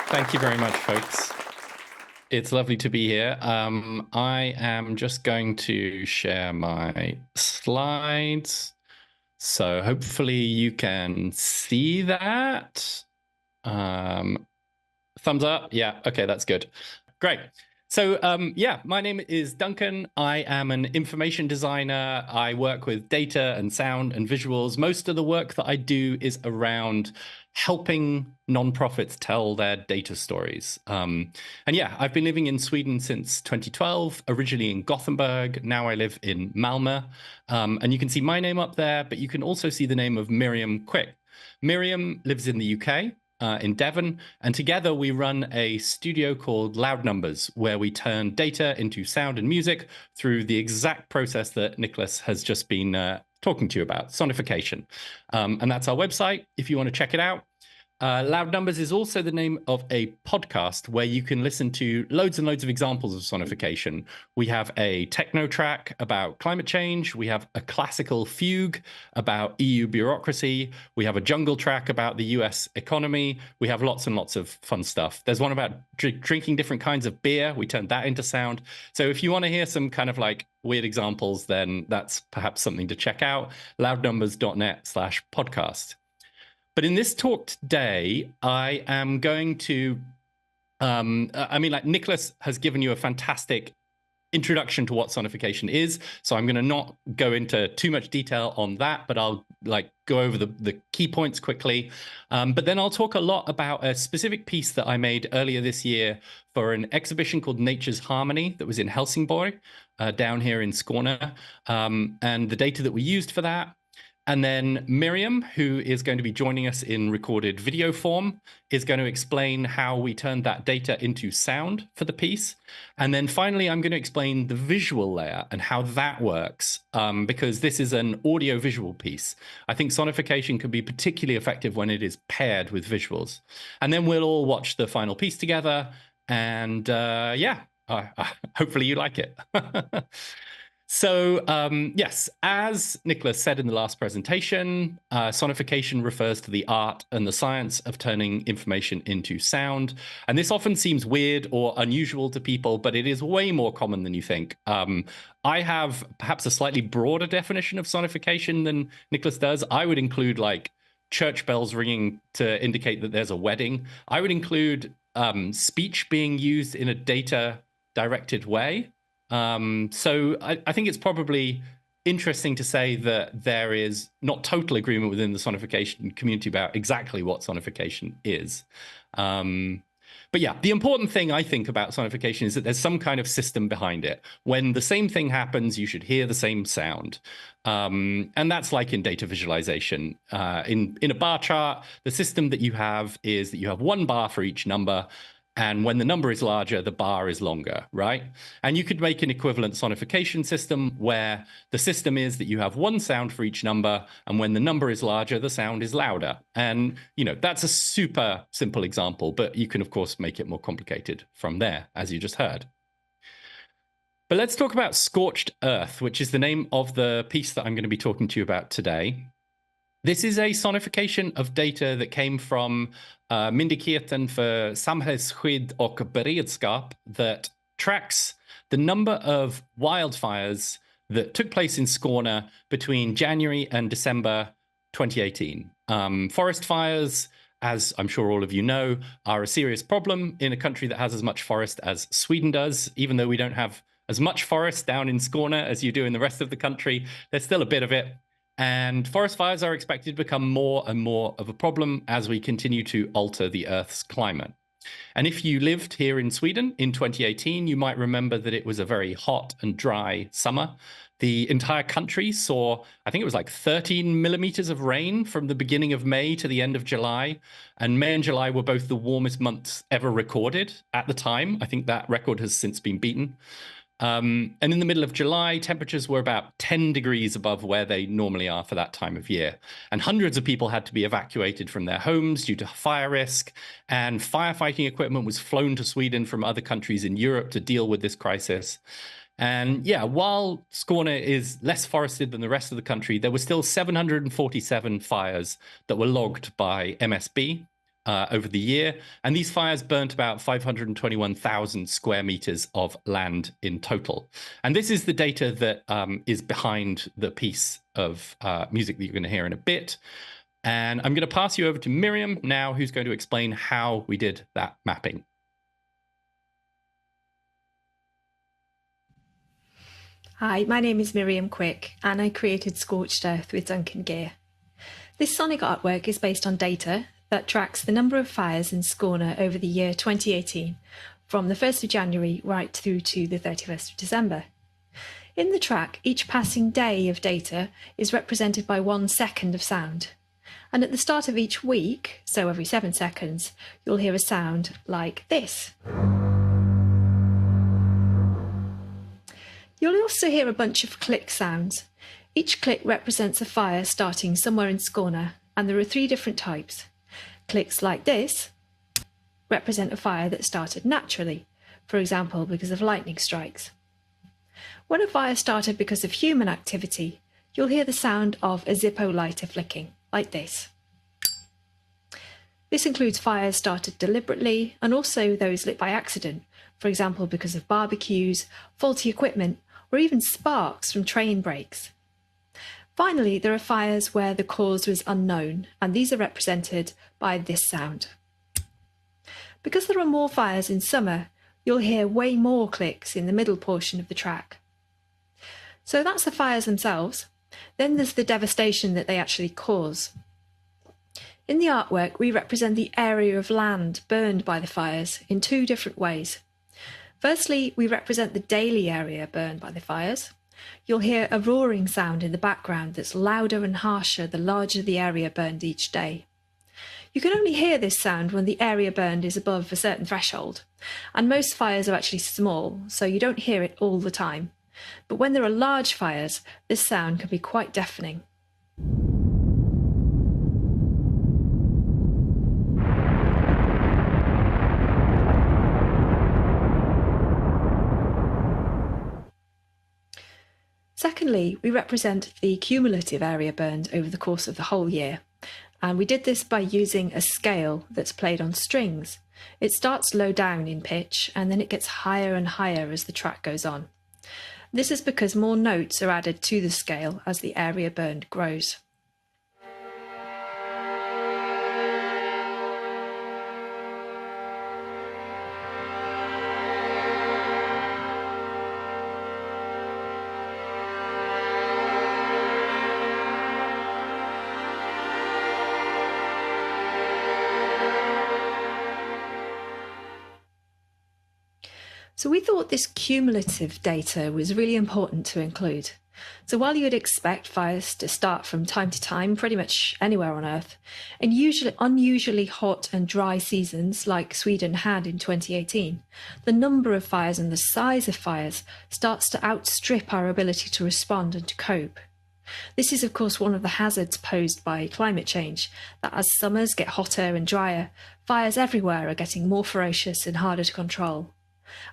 Thank you very much, folks. It's lovely to be here. I am just going to share my slides. So hopefully you can see that. Thumbs up. Yeah, okay, that's good. Great. So yeah, my name is Duncan. I am an information designer. I work with data and sound and visuals. Most of the work that I do is around helping nonprofits tell their data stories. And yeah, I've been living in Sweden since 2012, originally in Gothenburg. Now I live in Malmö. And you can see my name up there, but you can also see the name of Miriam Quick. Miriam lives in the UK. In Devon, and together we run a studio called Loud Numbers, where we turn data into sound and music through the exact process that Nicholas has just been talking to you about, sonification. And that's our website if you want to check it out. Loud Numbers is also the name of a podcast where you can listen to loads and loads of examples of sonification. We have a techno track about climate change. We have a classical fugue about EU bureaucracy. We have a jungle track about the US economy. We have lots and lots of fun stuff. There's one about drinking different kinds of beer. We turned that into sound. So if you want to hear some kind of like weird examples, then that's perhaps something to check out. loudnumbers.net/podcast. But in this talk today, I am going to, like Nicholas has given you a fantastic introduction to what sonification is. So I'm going to not go into too much detail on that, but I'll like go over the key points quickly. But then I'll talk a lot about a specific piece that I made earlier this year for an exhibition called Nature's Harmony that was in Helsingborg, down here in Skåne, and the data that we used for that. And then Miriam, who is going to be joining us in recorded video form, is going to explain how we turned that data into sound for the piece. And then finally, I'm going to explain the visual layer and how that works, because this is an audio-visual piece. I think sonification can be particularly effective when it is paired with visuals. And then we'll all watch the final piece together. And yeah, hopefully you like it. So yes, as Nicholas said in the last presentation, sonification refers to the art and the science of turning information into sound. And this often seems weird or unusual to people, but it is way more common than you think. I have perhaps a slightly broader definition of sonification than Nicholas does. I would include like church bells ringing to indicate that there's a wedding. I would include speech being used in a data-directed way. So I think it's probably interesting to say that there is not total agreement within the sonification community about exactly what sonification is. But yeah, the important thing I think about sonification is that there's some kind of system behind it. When the same thing happens, you should hear the same sound. And that's like in data visualization. In a bar chart, the system that you have is that you have one bar for each number. And when the number is larger, the bar is longer, right? And you could make an equivalent sonification system where the system is that you have one sound for each number, and when the number is larger, the sound is louder. And, you know, that's a super simple example, but you can, of course, make it more complicated from there, as you just heard. But let's talk about Scorched Earth, which is the name of the piece that I'm going to be talking to you about today. This is a sonification of data that came from Myndigheten för samhällsskydd och beredskap that tracks the number of wildfires that took place in Skåne between January and December 2018. Forest fires, as I'm sure all of you know, are a serious problem in a country that has as much forest as Sweden does. Even though we don't have as much forest down in Skåne as you do in the rest of the country, there's still a bit of it. And forest fires are expected to become more and more of a problem as we continue to alter the Earth's climate. And if you lived here in Sweden in 2018, you might remember that it was a very hot and dry summer. The entire country saw, I think it was like 13 millimeters of rain from the beginning of May to the end of July. And May and July were both the warmest months ever recorded at the time. I think that record has since been beaten. And in the middle of July, temperatures were about 10 degrees above where they normally are for that time of year. And hundreds of people had to be evacuated from their homes due to fire risk. And firefighting equipment was flown to Sweden from other countries in Europe to deal with this crisis. And yeah, while Skåne is less forested than the rest of the country, there were still 747 fires that were logged by MSB. over the year. And these fires burnt about 521,000 square meters of land in total. And this is the data that is behind the piece of music that you're going to hear in a bit. And I'm going to pass you over to Miriam now, who's going to explain how we did that mapping. Hi, my name is Miriam Quick, and I created Scorched Earth with Duncan Geere. This sonic artwork is based on data that tracks the number of fires in Skåne over the year 2018, from the 1st of January right through to the 31st of December. In the track, each passing day of data is represented by 1 second of sound. And at the start of each week, so every 7 seconds, you'll hear a sound like this. You'll also hear a bunch of click sounds. Each click represents a fire starting somewhere in Skåne, and there are 3 different types. Clicks like this represent a fire that started naturally, for example, because of lightning strikes. When a fire started because of human activity, you'll hear the sound of a Zippo lighter flicking, like this. This includes fires started deliberately and also those lit by accident, for example, because of barbecues, faulty equipment, or even sparks from train brakes. Finally, there are fires where the cause was unknown, and these are represented by this sound. Because there are more fires in summer, you'll hear way more clicks in the middle portion of the track. So that's the fires themselves. Then there's the devastation that they actually cause. In the artwork, we represent the area of land burned by the fires in 2 different ways. Firstly, we represent the daily area burned by the fires. You'll hear a roaring sound in the background that's louder and harsher the larger the area burned each day. You can only hear this sound when the area burned is above a certain threshold, and most fires are actually small, so you don't hear it all the time. But when there are large fires, this sound can be quite deafening. Secondly, we represent the cumulative area burned over the course of the whole year. And we did this by using a scale that's played on strings. It starts low down in pitch, and then it gets higher and higher as the track goes on. This is because more notes are added to the scale as the area burned grows. So we thought this cumulative data was really important to include. So while you'd expect fires to start from time to time pretty much anywhere on Earth, in unusually hot and dry seasons like Sweden had in 2018, the number of fires and the size of fires starts to outstrip our ability to respond and to cope. This is, of course, one of the hazards posed by climate change, that as summers get hotter and drier, fires everywhere are getting more ferocious and harder to control.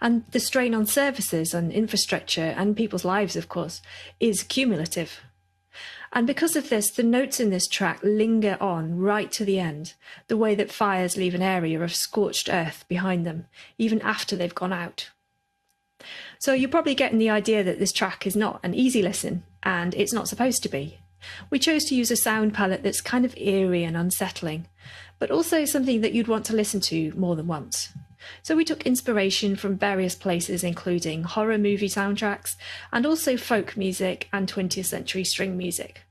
And the strain on services and infrastructure and people's lives, of course, is cumulative. And because of this, the notes in this track linger on right to the end, the way that fires leave an area of scorched earth behind them, even after they've gone out. So you're probably getting the idea that this track is not an easy listen, and it's not supposed to be. We chose to use a sound palette that's kind of eerie and unsettling, but also something that you'd want to listen to more than once. So we took inspiration from various places, including horror movie soundtracks and also folk music and 20th century string music.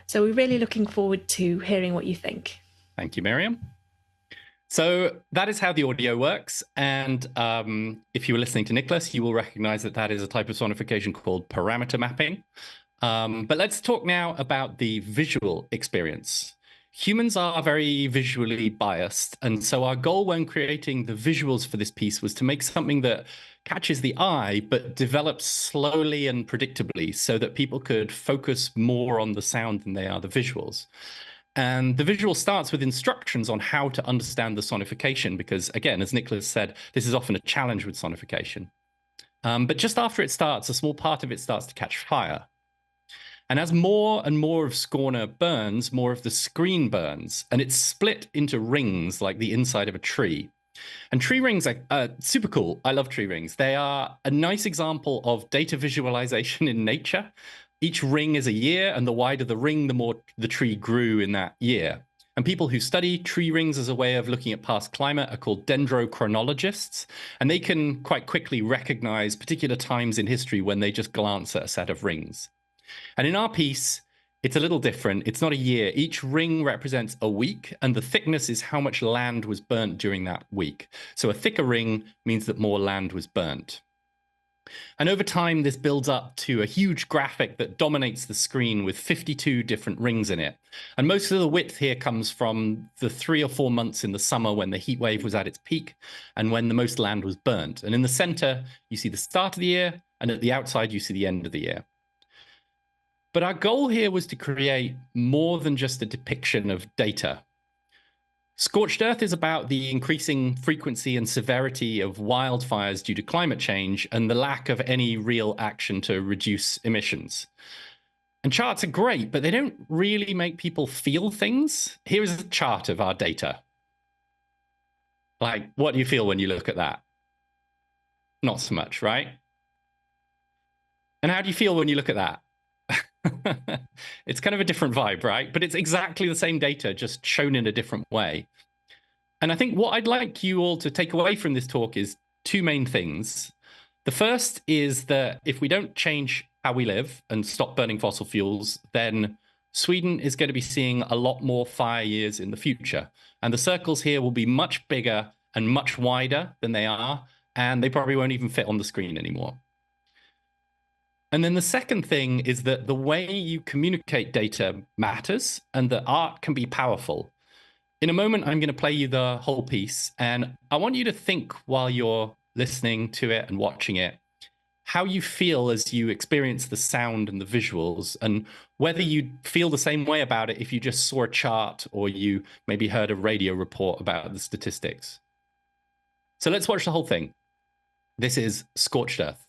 So we're really looking forward to hearing what you think. Thank you, Miriam. So that is how the audio works. And if you were listening to Nicholas, you will recognize that that is a type of sonification called parameter mapping. But let's talk now about the visual experience. Humans are very visually biased, and so our goal when creating the visuals for this piece was to make something that catches the eye, but develops slowly and predictably so that people could focus more on the sound than they are the visuals. And the visual starts with instructions on how to understand the sonification, because again, as Nicholas said, this is often a challenge with sonification. But just after it starts, a small part of it starts to catch fire. And as more and more of Scorner burns, more of the screen burns, and it's split into rings like the inside of a tree. And tree rings are super cool. I love tree rings. They are a nice example of data visualization in nature. Each ring is a year, and the wider the ring, the more the tree grew in that year. And people who study tree rings as a way of looking at past climate are called dendrochronologists, and they can quite quickly recognize particular times in history when they just glance at a set of rings. And in our piece, it's a little different. It's not a year. Each ring represents a week, and the thickness is how much land was burnt during that week. So a thicker ring means that more land was burnt. And over time, this builds up to a huge graphic that dominates the screen with 52 different rings in it. And most of the width here comes from the 3 or 4 months in the summer when the heat wave was at its peak and when the most land was burnt. And in the center, you see the start of the year, and at the outside, you see the end of the year. But our goal here was to create more than just a depiction of data. Scorched Earth is about the increasing frequency and severity of wildfires due to climate change and the lack of any real action to reduce emissions. And charts are great, but they don't really make people feel things. Here is a chart of our data. Like, what do you feel when you look at that? Not so much, right? And how do you feel when you look at that? It's kind of a different vibe, right? But it's exactly the same data, just shown in a different way. And I think what I'd like you all to take away from this talk is 2 main things. The first is that if we don't change how we live and stop burning fossil fuels, then Sweden is going to be seeing a lot more fire years in the future. And the circles here will be much bigger and much wider than they are, and they probably won't even fit on the screen anymore. And then the second thing is that the way you communicate data matters and that art can be powerful. In a moment, I'm going to play you the whole piece, and I want you to think while you're listening to it and watching it, how you feel as you experience the sound and the visuals, and whether you feel the same way about it if you just saw a chart or you maybe heard a radio report about the statistics. So let's watch the whole thing. This is Scorched Earth.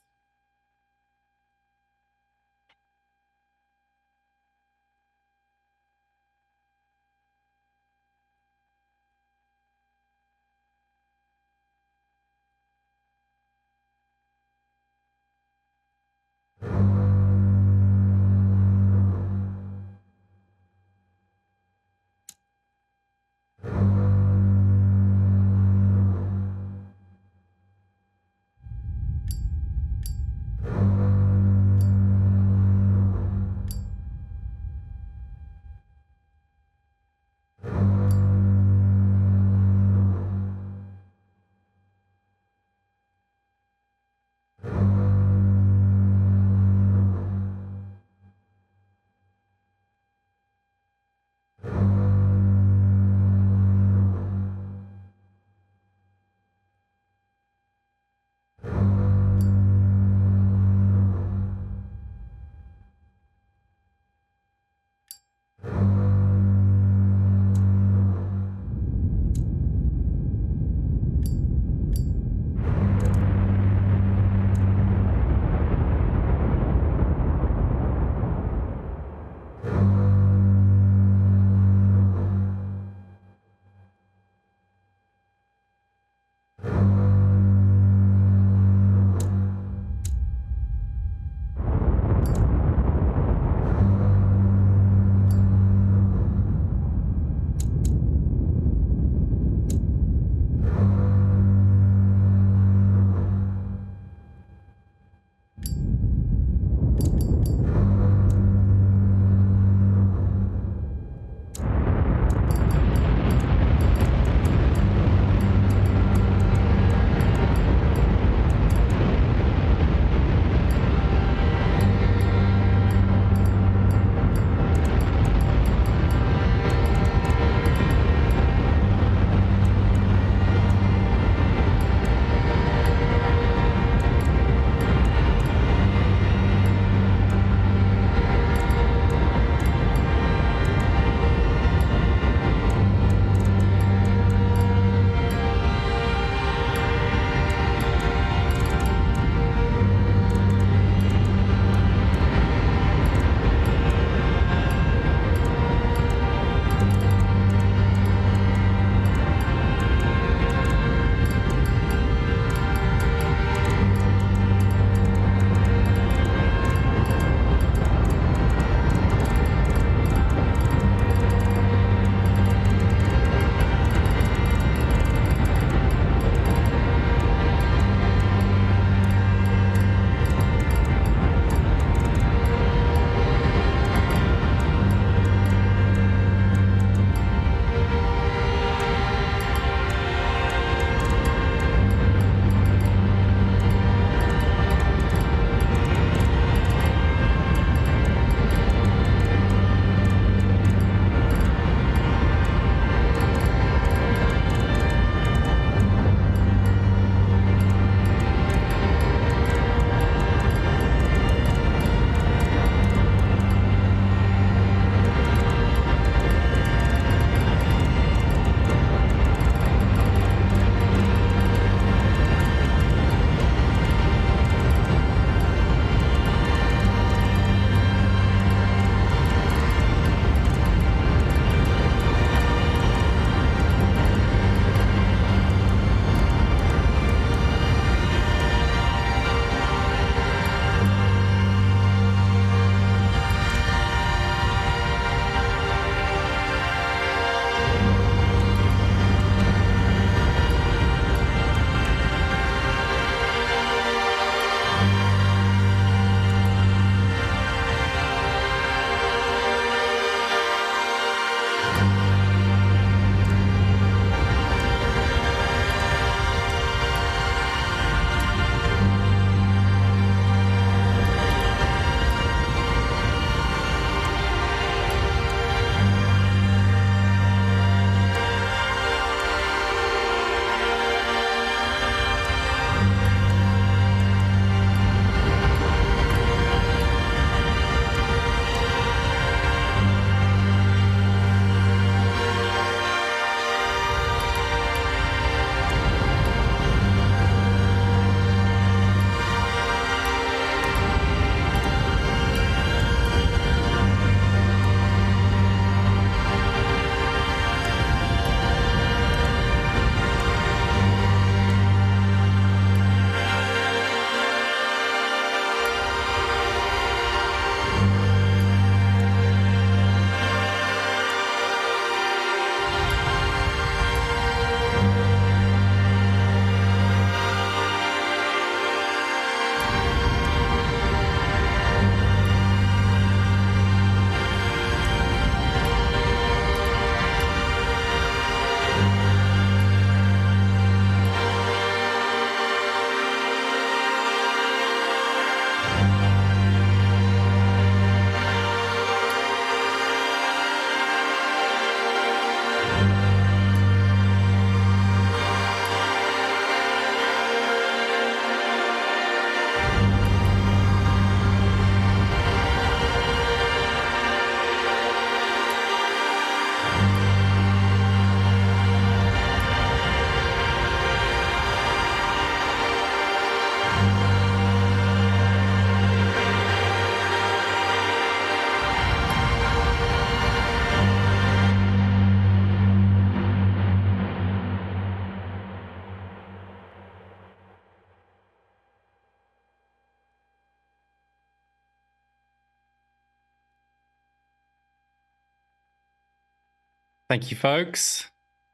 Thank you, folks.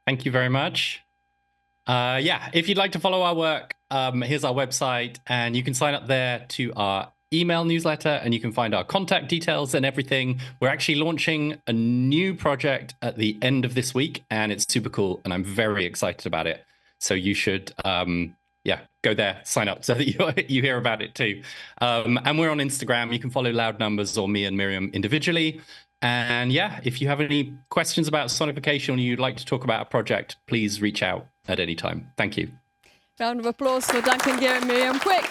Thank you very much. Yeah, if you'd like to follow our work, here's our website, and you can sign up there to our email newsletter, and you can find our contact details and everything. We're actually launching a new project at the end of this week, and it's super cool, and I'm very excited about it. So you should, yeah, go there, sign up so that you hear about it too. And we're on Instagram. You can follow Loud Numbers or me and Miriam individually. And yeah, if you have any questions about sonification or you'd like to talk about a project, please reach out at any time. Thank you. Round of applause for Duncan Geere and Miriam. Quick.